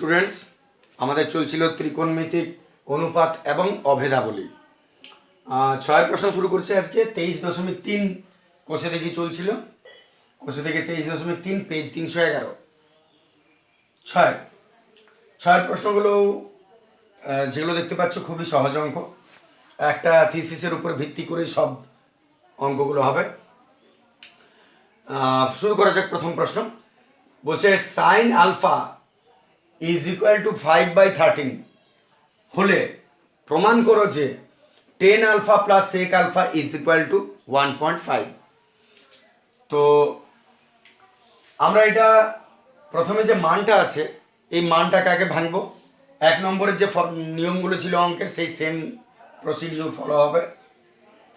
Students, আমাদের চলছিল ত্রিকোণমিতিক অনুপাত এবং অভেদাবলী। 6 প্রশ্ন শুরু করছে আজকে। 23.3 কোষে দেখি চলছিল। কোষে থেকে 23.3 পেজ 311। ছয়ের প্রশ্নগুলো যেগুলো দেখতে পাচ্ছ খুবই সহজ অঙ্ক। একটা থিসিসের উপর ভিত্তি করে সব অঙ্কগুলো হবে। শুরু করা যাক। প্রথম প্রশ্ন বলছে sine alpha is equal to 5/13 হলে প্রমাণ করো যে tan alpha plus sec alpha is equal to 1.5। তো আমরা এটা প্রথমে যে মানটা আছে এই মানটাকে আগে ভাঙবো। 1 নম্বরের যে নিয়মগুলো ছিল অঙ্কের সেই সেম প্রসিডিউর ফলো হবে।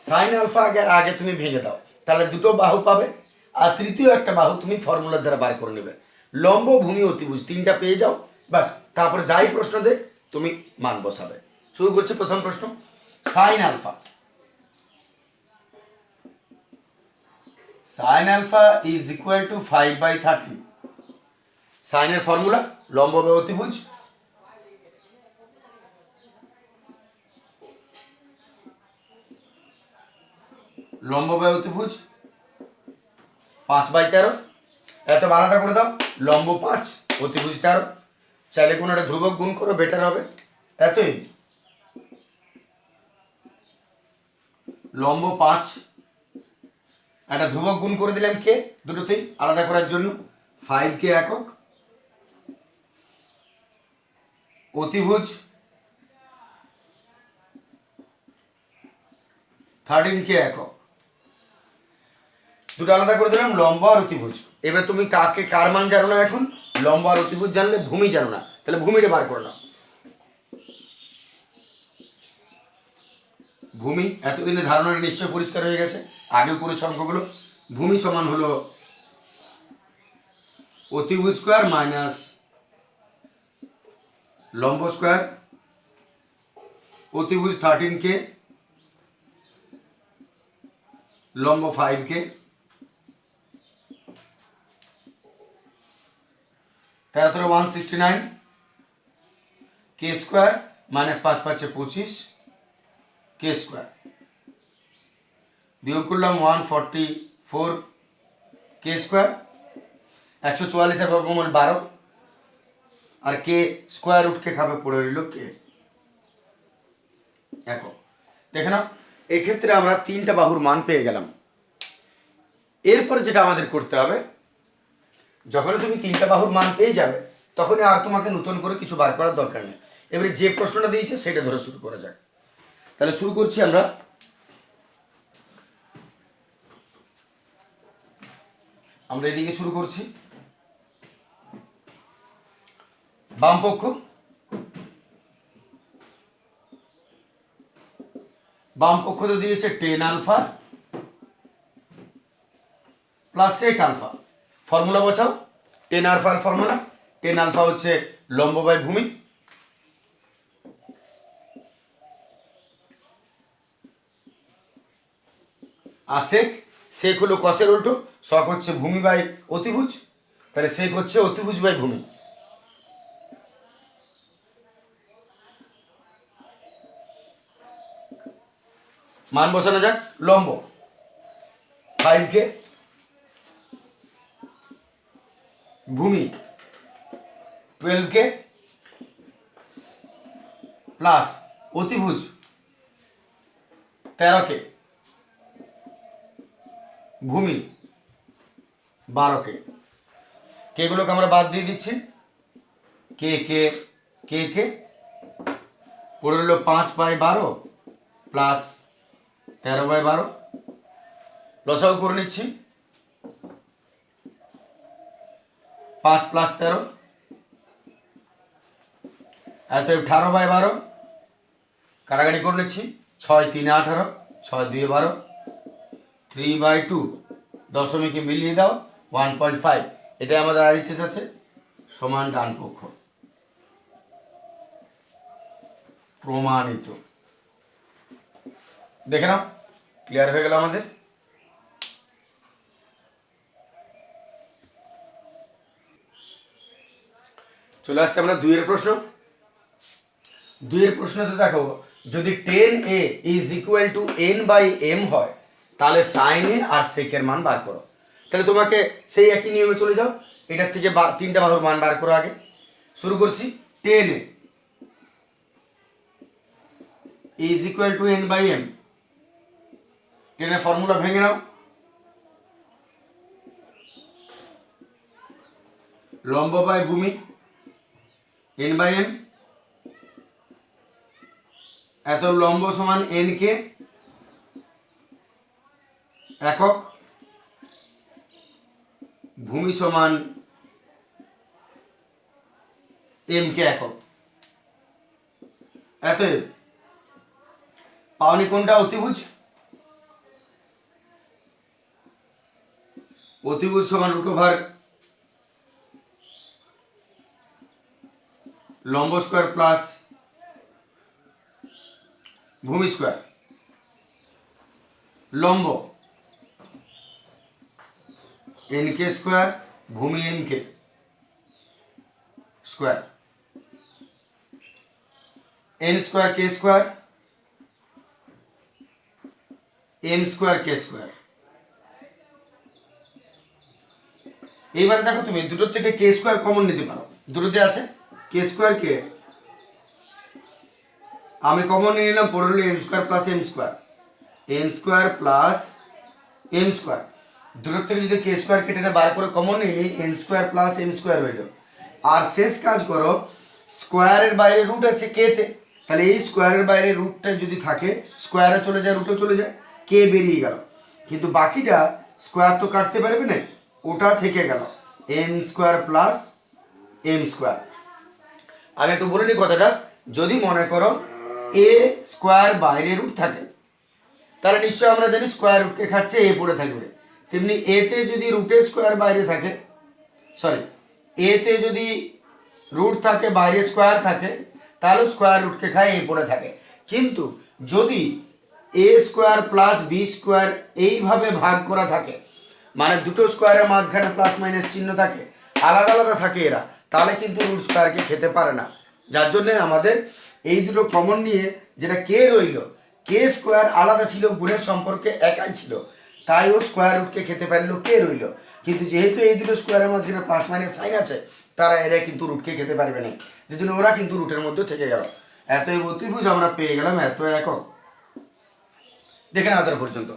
সাইন আলফা আগে তুমি ভেঙে দাও, তাহলে দুটো বাহু পাবে, আর তৃতীয় একটা বাহু তুমি ফর্মুলার দ্বারা বার করে নেবে। লম্ব, ভূমি, অতিভুজ তিনটা পেয়ে যাও, বাস। তারপরে যাই প্রশ্ন দে তুমি মান বসাবে। শুরু করছে প্রথম প্রশ্ন। Sine alpha is equal to 5/13। সাইনের ফর্মুলা লম্ব বাই অতিভুজ, লম্ব বাই অতিভুজ 5/13। এত আলাদা করে দাও, লম্ব 5 অতিভুজ 13। চাইলে কোনো একটা ধ্রুবক গুণ করো, বেটার হবে। এতই, লম্ব 5 একটা ধ্রুবক গুণ করে দিলাম কে, দুটোতেই আলাদা করার জন্য। 5 কে একক, অতিভুজ 13 কে একক, দুটো আলাদা করে দিলাম, লম্ব আর অতিভুজ। এবার তুমি কার মান জানো না এখন? লম্ব আর অতিভুজ জানলে, ভূমি জানো না, তাহলে ভূমিটা বার করে নাও। ভূমি এতদিনে ধারণাটা নিশ্চয় পরিষ্কার হয়ে গেছে, আগেও করেছে অঙ্কগুলো। ভূমি সমান হলো অতিভুজ স্কোয়ার মাইনাস লম্ব স্কোয়ার, অতিভুজ 13 কে, লম্ব 5 কে, 13 169 কে স্কোয়ার মাইনাস 5 5 25 কে স্কোয়ার, বিয়োগ করলাম 144 কে স্কোয়ার, 144 বর্গমূল 12, আর কে স্কোয়ার রুটকে খাবে পড়ে রইল কে একক। দেখে নাও, এক্ষেত্রে আমরা তিনটা বাহুর মান পেয়ে গেলাম। এরপরে যেটা আমাদের করতে হবে, যখন তুমি তিনটা বাহুর মান পেয়ে যাবে তখন আর তোমাকে নতুন করে কিছু বার করার দরকার নেই। এবারে যে প্রশ্নটা দিয়েছে সেটা ধরে শুরু করা যাক। তাহলে শুরু করছি আমরা এদিকে শুরু করছি। বাম পক্ষতে দিয়েছে tan alpha plus sec alpha. Formula বসাও। টেন আলফার ফর্মুলা, টেন আলফা হচ্ছে লম্ব বাই ভূমি, আর সেক হলো কসের উল্টো, শক হচ্ছে ভূমি বাই অতিভুজ, তাহলে সেক হচ্ছে অতিভুজ বাই ভূমি। মান বসানো যাক। লম্ব 5 কে, ভূমি 12 কে, প্লাস অতিভুজ 13 কে, ভূমি 12 কে। কেগুলোকে আমরা বাদ দিয়ে দিচ্ছি। কে কে কে কে পড়ে রইল 5/12 প্লাস 13/12। লসাগু করে নিচ্ছি। 5 প্লাস 13 এত 18/12। কাটাকাটি করে নিচ্ছি। 6 3 18, 6 2 12, 3/2 দশমিকে মিলিয়ে দাও 1.5। এটাই আমাদের RHS আছে, সমান ডান পক্ষ। প্রমাণিত। দেখে নাও, ক্লিয়ার হয়ে গেল আমাদের। চলে আসছে আমরা 2 এর প্রশ্ন। 2 এর প্রশ্নতে দেখো, যদি 10a is equal two n/m হয় তাহলে sin a আর sec এর মান বার করো। তাহলে তোমাকে সেই একই নিয়মে চলে যাও, এটার থেকে 3টা বাহুর মান বার করো। আগে শুরু করছি, 10a is equal two n/m। 10 এর ফর্মুলা ভেঙে নাও, লম্ব বাই ভূমি n/m, এত লম্ব সমান n কে একক, ভূমি সমান m কে একক। এতএব পাওনি কোনটা? অতিভুজ। অতিভুজ সমান √, লম্ব স্কোয়ার প্লাস ভূমি স্কোয়ার। লম্ব n কে স্কোয়ার, ভূমি m কে square, n square K square, m square K square. এইবারে দেখো, তুমি দুটোর থেকে কে স্কোয়ার কমন নিতে পারো, দুটোতে আছে কে স্কোয়ার কে, আমি কমন নিয়ে নিলাম, পড়ে হলো n square plus m square, n square plus m square. দুটোর থেকে যদি কে স্কোয়ার কেটে বার করে কমন নিয়ে নিই, n square plus m square হইল। আর শেষ কাজ করো, স্কোয়ারের বাইরে রুট আছে কে তে, তাহলে এই স্কোয়ারের বাইরে রুটটা যদি থাকে, স্কোয়ারে চলে যায়, রুটও চলে যায়, কে বেরিয়ে গেল, কিন্তু বাকিটা স্কোয়ার তো কাটতে পারবে না, ওটা থেকে গেল n square plus m square. আমি একটু বলে নিই কথাটা, যদি মনে করো a স্কোয়ার বাইরে রুট থাকে, তাহলে নিশ্চয়ই আমরা জানি স্কোয়ার রুটকে খাচ্ছে, এ পড়ে থাকবে। তেমনি এতে যদি রুটের স্কোয়ার বাইরে থাকে, সরি, এতে যদি রুট থাকে বাইরে স্কোয়ার থাকে, তাহলে স্কোয়ার রুটকে খায়, এ পড়ে থাকে। কিন্তু যদি এ স্কোয়ার প্লাস বি স্কোয়ার এইভাবে ভাগ করা থাকে, মানে দুটো স্কোয়ারের মাঝখানে প্লাস মাইনাস চিহ্ন থাকে, আলাদা আলাদা থাকে এরা, তাহলে কিন্তু রুট স্কোয়ারকে খেতে পারে না। যার জন্য আমাদের এই দুটো কমন নিয়ে যেটা কে রইল, কে স্কোয়ার আলাদা ছিল, গুণের সম্পর্কে একাই ছিল, তাই ও স্কোয়ার রুটকে খেতে পারলো, কে রইল। কিন্তু যেহেতু এই দুটো স্কোয়ারের মাঝখানে প্লাস মাইনাস সাইন আছে, তারা এরা কিন্তু রুটকে খেতে পারবে না, যে জন্য ওরা কিন্তু রুটের মধ্যে থেকে গেল। এতই অতিভুজ আমরা পেয়ে গেলাম, এত একক। দেখে না তার পর্যন্ত।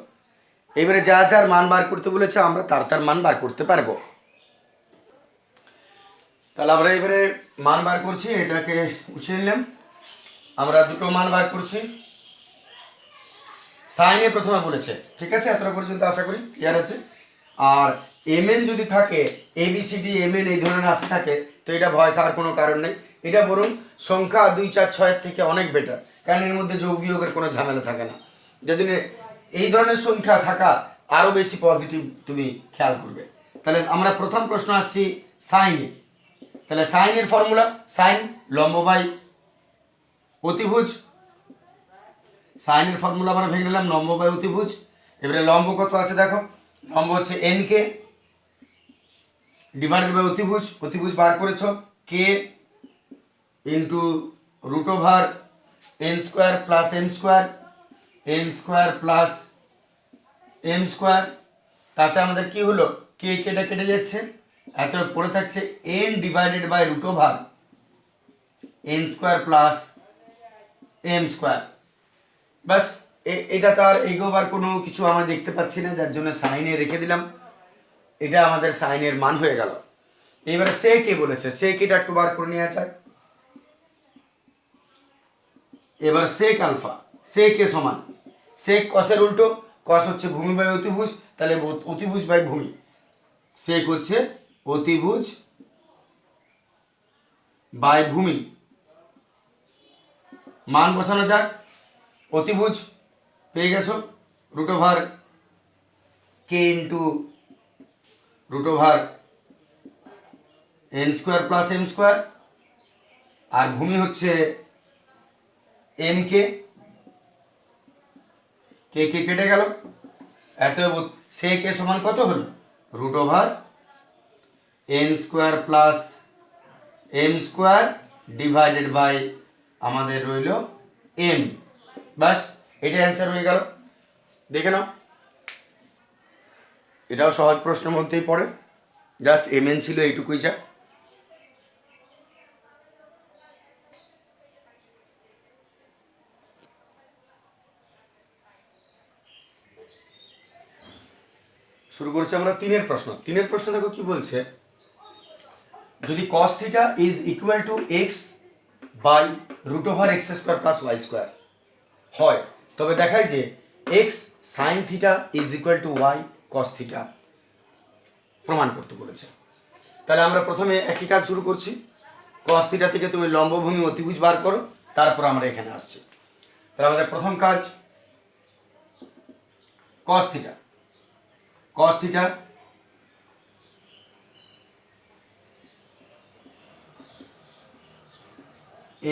এবারে যা যার মান বার করতে বলেছে, আমরা তার মান বার করতে পারবো। তাহলে আমরা এবারে মান বার করছি, এটাকে উঠিয়ে নিলাম, আমরা দুটো মান বার করছি। সাইনে প্রথমে বলেছে, ঠিক আছে, এতটা পর্যন্ত আশা করি ক্লিয়ার আছে। আর mn যদি থাকে, ABCD mn এই ধরনের রাশি থাকে, তো এটা ভয় খাওয়ার কোনো কারণ নেই। এটা বরং সংখ্যা 2, 4, 6 থেকে অনেক বেটার, কারণ এর মধ্যে যোগ বিয়োগের কোনো ঝামেলা থাকে না। যার জন্য এই ধরনের সংখ্যা থাকা আরও বেশি পজিটিভ, তুমি খেয়াল করবে। তাহলে আমরা প্রথম প্রশ্ন আসছি সাইনে। তাহলে সাইনের ফর্মুলা, সাইন লম্ব বাই অতিভুজ। সাইনের ফর্মুলা আমরা ভেঙে নিলাম, লম্ব বাই অতিভুজ। এবারে লম্ব কত আছে দেখো, লম্ব হচ্ছে n কে ডিভাইডেড বাই অতিভুজ, অতিভুজ বার করেছ K into √n square plus m square, n square plus m square. তাতে আমাদের কি হলো, কে কেটে কেটে যাচ্ছে, এত পড়ে থাকছে n divided by √n square plus m square. বাস, এটা তার এগোবার কোনো কিছু আমরা দেখতে পাচ্ছি না, যার জন্য সাইনে রেখে দিলাম। এটা আমাদের সাইনের মান হয়ে গেল। এবারে সে কে বলেছে, সে কেটা একটু বার করে নিয়ে যায়। এবার সেক আলফা, সে কে সমান, সেক কসের উল্টো, কস হচ্ছে ভূমি বাই অতিভুজ, তাহলে অতিভুজ বাই ভূমি, সেক হচ্ছে অতিভুজ বাই ভূমি। মান বসানো যাক, অতিভুজ পেয়ে গেছো √k into √n square plus m square, আর ভূমি হচ্ছে m কে, কে কে কেটে গেল, এত সে কে সমান কত হলো, √n square plus M square divided by আমাদের রইল এম। বাস এটা অ্যান্সার হয়ে গেল। দেখে নাও, এটাও সহজ প্রশ্নের মধ্যেই পড়ে, জাস্ট এম এন ছিল এইটুকুই যা। শুরু করছি আমরা তিনের প্রশ্ন। তিনের প্রশ্ন দেখো কি বলছে, যদি cos theta is equal to x by root over x square plus Y square হয়, তবে দেখায় যে x sine theta is equal to y cos theta প্রমাণ করতে বলেছে। তাহলে আমরা প্রথমে একই কাজ শুরু করছি, cos থিটা থেকে তুমি লম্বভূমি অতিভুজ বার করো, তারপর আমরা এখানে আসছি। তাহলে আমাদের প্রথম কাজ cos theta, cos theta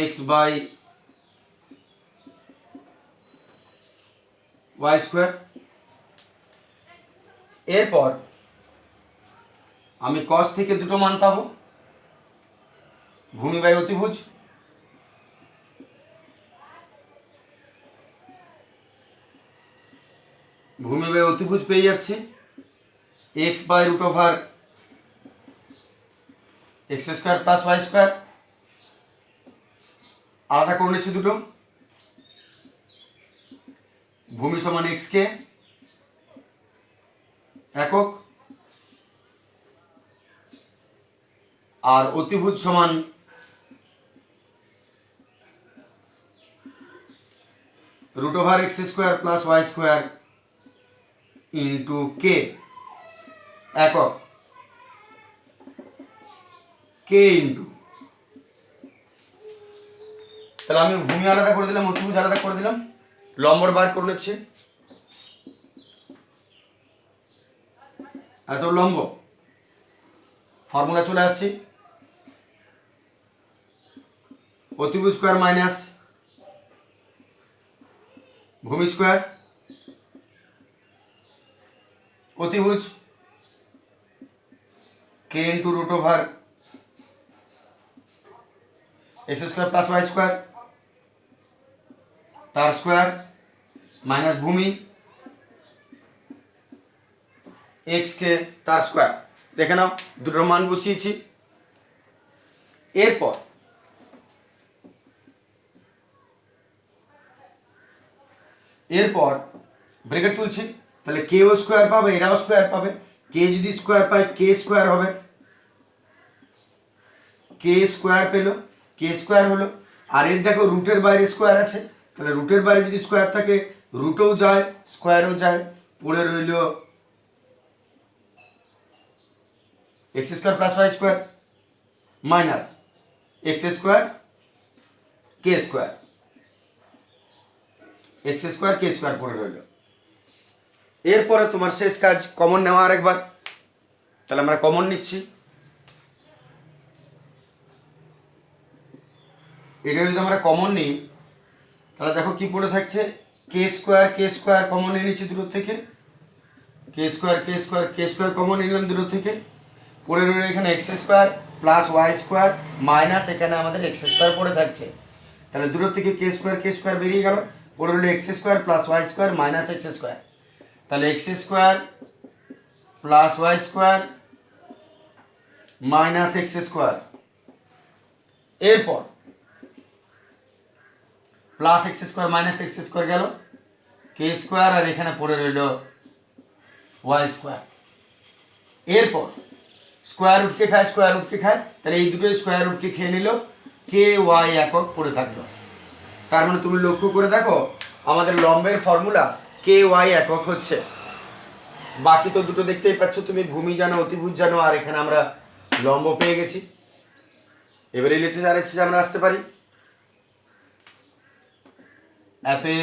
x by Y square. এরপর আমি cos থেকে দুটো মান পাবো, ভূমি বাই অতিভুজ, ভূমি বাই অতিভুজ পেয়ে যাচ্ছি x by root over x square plus Y square. আলাদা করে নিচ্ছি দুটো, ভূমি সমান এক্স কে একক আর অতিভুজ সমান root over x square plus Y square into K একক, কে ইন্টু, তাহলে আমি ভূমি আলাদা করে দিলাম, অতিভুজ আলাদা করে দিলাম, লম্বর বার করে নিচ্ছি, এত লম্ব ফর্মুলা চলে আসছি, অতিভুজ স্কোয়ার মাইনাস ভূমি স্কোয়ার, অতিভুজ K into root over x square plus Y square তার স্কোয়ার মাইনাস ভূমি এক্স কে তার স্কোয়ার। দেখে নাও দুটোর মান বসিয়েছি। এরপর ব্রেকেট তুলছি, তাহলে কে ও স্কোয়ার পাবে, এরাও স্কোয়ার পাবে, কে যদি স্কোয়ার পায় কে স্কোয়ার হবে, কে স্কোয়ার পেলো, কে স্কোয়ার হলো। আর এর দেখো রুটের বাইরে স্কোয়ার আছে, তাহলে রুটের বাইরে যদি স্কোয়ার থাকে রুটও যায় স্কোয়ারও যায়, পড়ে রইল X square plus Y square minus x square K square, X square K square পড়ে রইল। এরপরে তোমার শেষ কাজ কমন নেওয়া আরেকবার, তাহলে আমরা কমন নিচ্ছি, এটা যদি আমরা কমন নিই তাহলে দেখো কি পড়ে থাকছে, কে স্কোয়ার কমন নিয়ে নিচ্ছি দূর থেকে, কে স্কোয়ার কমন নিলাম দূর থেকে, পড়ে রইল এখানে x square plus Y square minus এখানে আমাদের এক্স স্কোয়ার পড়ে থাকছে, তাহলে দূর থেকে কে স্কোয়ার বেরিয়ে গেল, পড়ে রইল X square plus Y square minus x square, তাহলে X square plus Y square minus x square. এরপর plus x square minus x square গেল, কে স্কোয়ার আর এখানে পড়ে রইল ওয়াই স্কোয়ার। এরপর স্কোয়ার রুটকে খায়, তাহলে এই দুটো স্কোয়ার রুটকে খেয়ে নিল, কে ওয়াই একক পড়ে থাকলো। তার মানে তুমি লক্ষ্য করে দেখো আমাদের লম্বের ফর্মুলা কে ওয়াই একক হচ্ছে। বাকি তো দুটো দেখতেই পাচ্ছ তুমি, ভূমি জানো অতিভুজ জানো, আর এখানে আমরা লম্ব পেয়ে গেছি। এবারে এলএচএস আর এসএস আমরা আসতে পারি। এতে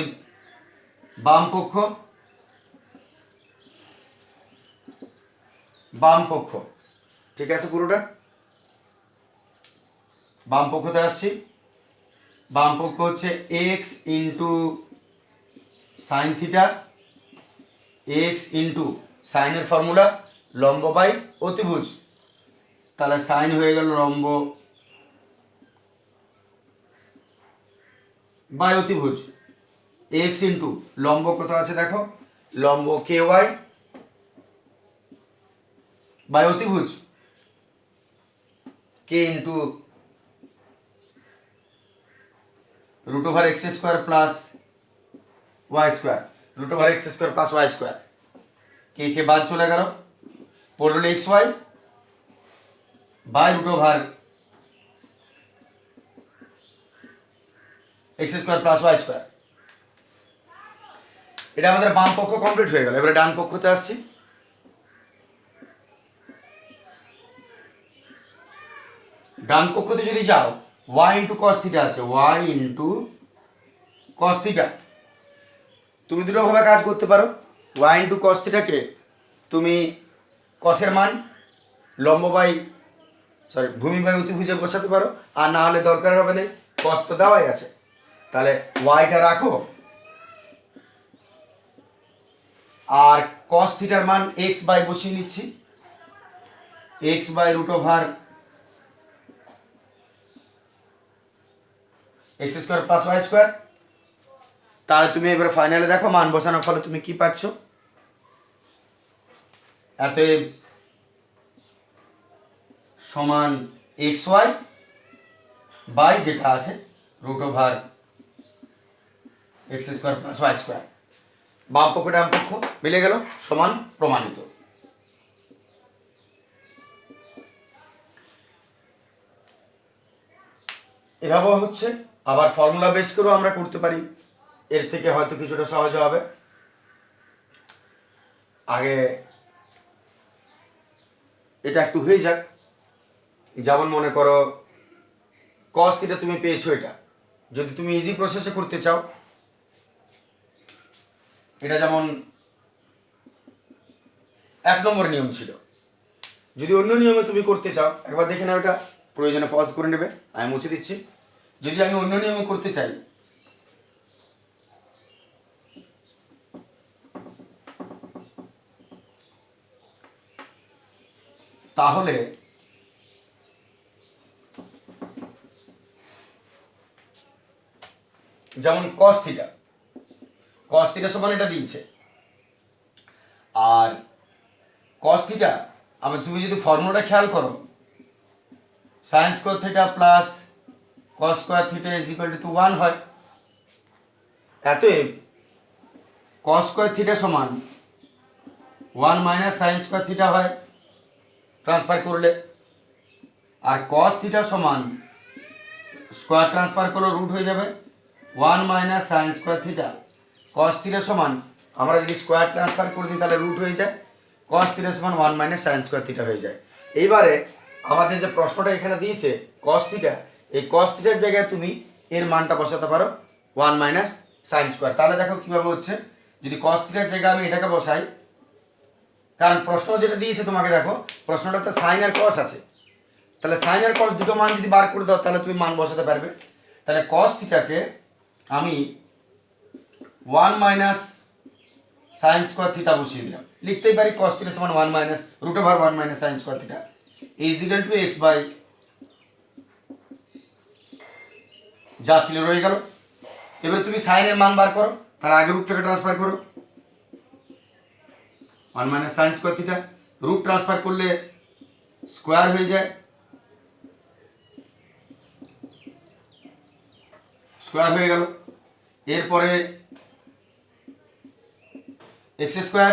বাম পক্ষ ঠিক আছে, পুরোটা বাম পক্ষতে আসছি, বাম পক্ষ হচ্ছে x into sine theta, x into সাইনের ফর্মুলা লম্ব বাই অতিভুজ, তাহলে সাইন হয়ে গেল লম্ব বাই অতিভুজ এক্স ইন্টু লম্ব কত আছে দেখো, লম্ব কে ওয়াই বাই অতিভুজ K into root over x square plus Y square, root over x square plus Y square, K বাদ চলে গেল, পড়লো X Y by root over x square plus Y square. এটা আমাদের বাম পক্ষ কমপ্লিট হয়ে গেল। এবারে ডান পক্ষতে আসছি। ডান পক্ষতে যদি যাও y ইন্টু কস থিটা আছে, y ইন্টু কস থিটা। তুমি দুটোভাবে কাজ করতে পারো। y ইন্টু কস থিটাকে তুমি কসের মান লম্ব বাই ভূমি বাই অতিভুজে বসাতে পারো, আর না হলে দরকার হবে না, কস তো দেওয়াই আছে, তাহলে ওয়াইটা রাখো আর কস থিটার মান এক্স বাই বসিয়ে নিচ্ছি, x by root over x square plus Y square. তাহলে তুমি এবারে ফাইনালে দেখো মান বসানোর ফলে তুমি কি পাচ্ছ, অতএব সমান এক্স ওয়াই বাই যেটা আছে root over x square plus Y square. বাম পক্ষ ডান পক্ষ মিলে গেল, সমান প্রমাণিত। এভাবেও হচ্ছে, আবার ফর্মুলা বেসড করেও আমরা করতে পারি, এর থেকে হয়তো কিছুটা সহজ হবে। আগে এটা একটু হয়ে যাক। যেমন মনে করো কস থিটা তুমি পেয়েছো, এটা যদি তুমি ইজি প্রসেসে করতে চাও, এটা যেমন 1 নম্বর নিয়ম ছিল। যদি অন্য নিয়মে তুমি করতে চাও, একবার দেখে নাও, এটা প্রয়োজনে পজ করে নেবে, আমি মুছে দিচ্ছি। যদি আমি অন্য নিয়মে করতে চাই, তাহলে যেমন কস থিটা সমান এটা দিয়েছে, আর কস থিটা আবার তুমি যদি ফর্মুলাটা খেয়াল করো, sign square theta plus cos square theta is equal two 1 হয়। অতএব কস স্কোয়ার থিটা সমান 1 মাইনাস সাইন স্কোয়ার থিটা হয় ট্রান্সফার করলে, আর কস থিটা সমান স্কোয়ার ট্রান্সফার করলে রুট হয়ে যাবে 1 মাইনাস সাইন স্কোয়ার থিটা। কস থিটা সমান আমরা যদি স্কোয়ার ট্রান্সফার করে দিই তাহলে রুট হয়ে যায়, কস থিটা সমান 1 মাইনাস সাইন স্কোয়ার থিটা হয়ে যায়। এইবারে আমাদের যে প্রশ্নটা এখানে দিয়েছে কস থিটা, এই কস থিটার জায়গায় তুমি এর মানটা বসাতে পারো 1 মাইনাস সাইন স্কোয়ার। তাহলে দেখো কীভাবে হচ্ছে, যদি কস থিটার জায়গায় আমি এটাকে বসাই, কারণ প্রশ্ন যেটা দিয়েছে তোমাকে, দেখো প্রশ্নটা তো সাইন আর কস আছে, তাহলে সাইন আর কস দুটো মান যদি বার করে দাও তাহলে তুমি মান বসাতে পারবে। তাহলে কস থিটাকে আমি 1 মাইনাস সাইন স্কোয়ার থিটা বসিয়ে দিলাম, লিখতেই পারি কস থিটা সমান 1 minus root over 1 minus sine square theta is equal to x by, যা ছিল রয়ে গেল। এবারে তুমি সাইনের মান বার করো, তাহলে আগে রুটটাকে ট্রান্সফার করো, 1 minus sine square theta, root transfer করলে স্কোয়ার হয়ে যায়, স্কোয়ার হয়ে গেল। এরপরে এক্স স্কোয়ার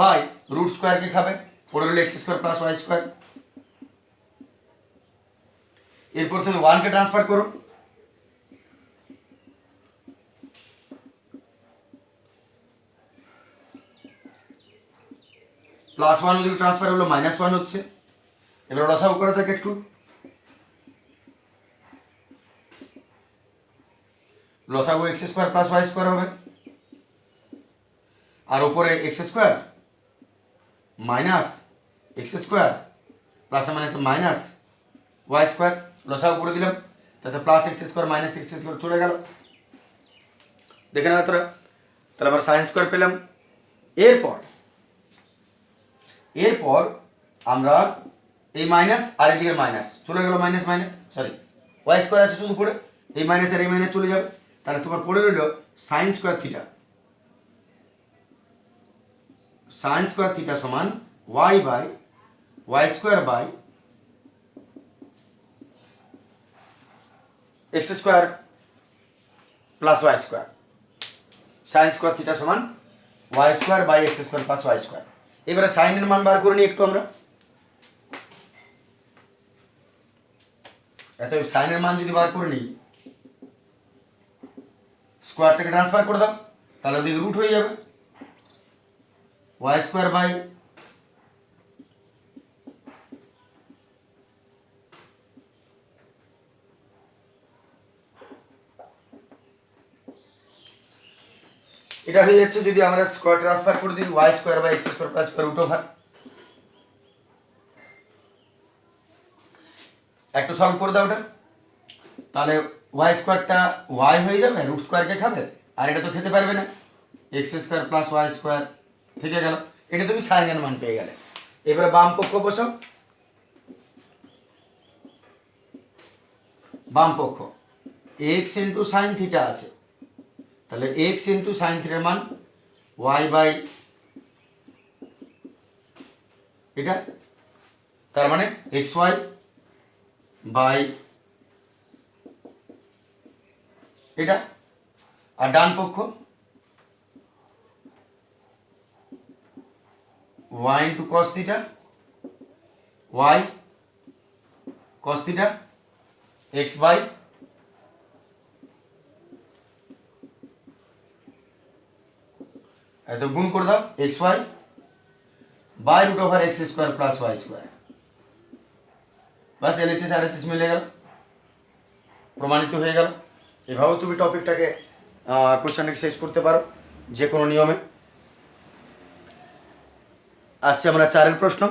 বাই রুট স্কোয়ারকে খাবে, পড়ে গেলে x square plus Y square. এরপর তুমি 1কে ট্রান্সফার করো, প্লাস 1 যদি ট্রান্সফার হলো -1 হচ্ছে। এবার লসাগু করা যাক একটু, লসাগু x square plus Y square হবে, আর উপরে x square minus x square plus minus minus y square, লসাগু করে দিলাম, তাতে plus x square minus x square চলে গেল। দেখে নেবে তোরা, তাহলে আবার সাইন স্কোয়ার পেলাম। এরপর আমরা এই মাইনাস আর এদিকে মাইনাস চলে গেল, মাইনাস মাইনাস ওয়াই স্কোয়ার আছে শুধু করে, এই মাইনাস আর এই মাইনাস চলে যাবে, তাহলে তোমার পড়ে রইল sine square theta. Sine square theta সমান Y by Y square by x square plus Y square. Sine square theta সমান Y square by x square plus Y square. এবারে সাইনের মান বার করে নিই একটু আমরা। এত সাইনের মান যদি বার করে নিই, স্কোয়ারটাকে ট্রান্সফার করে দাও, তাহলে ওদিকে রুট হয়ে যাবে। ওয়াই স্কোয়ার বাই এটা হয়ে যাচ্ছে যদি আমরা স্কোয়ার ট্রান্সফার করে দিই y square by x square plus root over. একটু সলভ করে দাও ওটা, তাহলে ওয়াই স্কোয়ারটা ওয়াই হয়ে যাবে, রুট স্কোয়ারকে খাবে, আর এটা তো খেতে পারবে না, x square plus Y square থেকে গেল। এটা তুমি সাইনের মান পেয়ে গেলে। এবারে বাম পক্ষ বসাও, বাম পক্ষ এক্স ইন্টু সাইন থিটা আছে, তাহলে এক্স ইন্টু সাইন থিটার মান ওয়াই বাই এটা, তার মানে এক্স ওয়াই বাই এটা। আর ডান পক্ষ y into cos theta, y cos theta x by এত গুণ করে দাও x Y by root over x square plus Y square. বাস এলএচএস আর এস মিলে গেল, প্রমাণিত হয়ে গেল। এভাবেও তুমি টপিকটাকে কোশ্চেনটাকে শেষ করতে পারো যে কোনো নিয়মে। আসছে আমরা 4 প্রশ্ন।